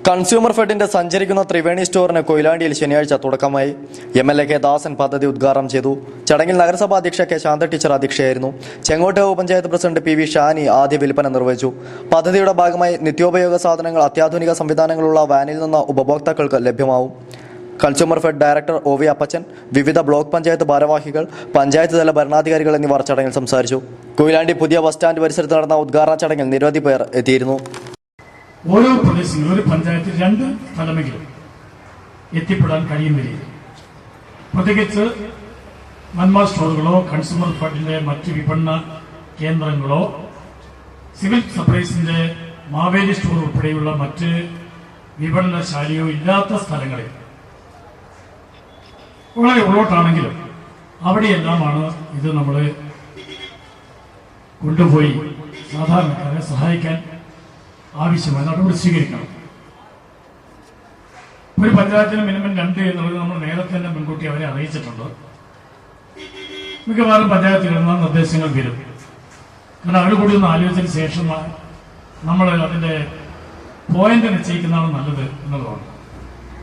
Consumer ഫെഡിന്റെ സഞ്ചരിക്കുന്ന ത്രിവേണി സ്റ്റോറിന് കൊയിലാണ്ടിയിൽ ശനിയാഴ്ച തുടക്കമായി. MLA കെ ദാസൻ പദ്ധതി ഉദ്ഘാടനം ചെയ്തു. ചടങ്ങിൽ നഗരസഭാ അധ്യക്ഷ കെ ശാന്ത ടീച്ചർ അധ്യക്ഷയായിരുന്നു. ചെങ്ങോട്ടുകാവ് പഞ്ചായത്ത് പ്രസിഡന്റ് PV ഷാനി ആദ്യ വിൽപ്പന നിർവഹിച്ചു. പദ്ധതിയുടെ ഭാഗമായി നിത്യോപയോഗ സാധനങ്ങൾ അത്യാധുനിക സംവിധാനങ്ങളുള്ള വാനിൽ നിന്ന് ഉപഭോക്താക്കൾക്ക് ലഭ്യമാവും. കൺസ്യൂമർ ഫെഡ് ഡയറക്ടർ OV അപ്പച്ചൻ, വിവിധ ബ്ലോക്ക് പഞ്ചായത്ത് ഭാരവാഹികൾ, പഞ്ചായത്ത് തല ഭരണാധികാരികൾ എന്നിവർ ചടങ്ങിൽ സംസാരിച്ചു. കൊയിലാണ്ടി പുതിയ ബസ് സ്റ്റാൻഡ് പരിസരത്ത് നടന്ന ഉദ്ഘാടന ചടങ്ങിൽ നിരവധി പേർ എത്തിയിരുന്നു. ഓരോ പ്രദേശങ്ങളിലും ഒരു പഞ്ചായത്തിൽ 2 സ്ഥലമെങ്കിലും എത്തിപ്പെടാൻ കഴിയും വരിക. പ്രത്യേകിച്ച് മന്മാർ സ്റ്റോറുകളോ കൺസ്യൂമർ ഫെഡിന്റെ മറ്റ് വിപണന കേന്ദ്രങ്ങളോ സിവിൽ സപ്ലൈസിന്റെ മാവേലി സ്റ്റോർ ഉൾപ്പെടെയുള്ള മറ്റ് വിപണനശാലയോ ഇല്ലാത്ത സ്ഥലങ്ങളിൽ വളരെ ഉള്ളോട്ടാണെങ്കിലും അവിടെയെല്ലാമാണ് ഇത് നമ്മൾ കൊണ്ടുപോയി സാധാരണക്കാരെ സഹായിക്കാൻ ആവശ്യമായ നടപടി സ്വീകരിക്കണം. ഒരു പഞ്ചായത്തിന് മിനിമം 2 എന്നുള്ളത് നമ്മൾ നേരത്തെ തന്നെ മുൻകൂട്ടി അവരെ അറിയിച്ചിട്ടുണ്ട്. മിക്കവാറും പഞ്ചായത്തിൽ നിന്ന് നിർദ്ദേശങ്ങൾ വരും. കാരണം അവർ കൂടി ഒന്ന് ആലോചിച്ചതിന് ശേഷം നമ്മൾ അതിന്റെ പോയിന്റ് നിശ്ചയിക്കുന്നതാണ് നല്ലത് എന്നുള്ളതാണ്.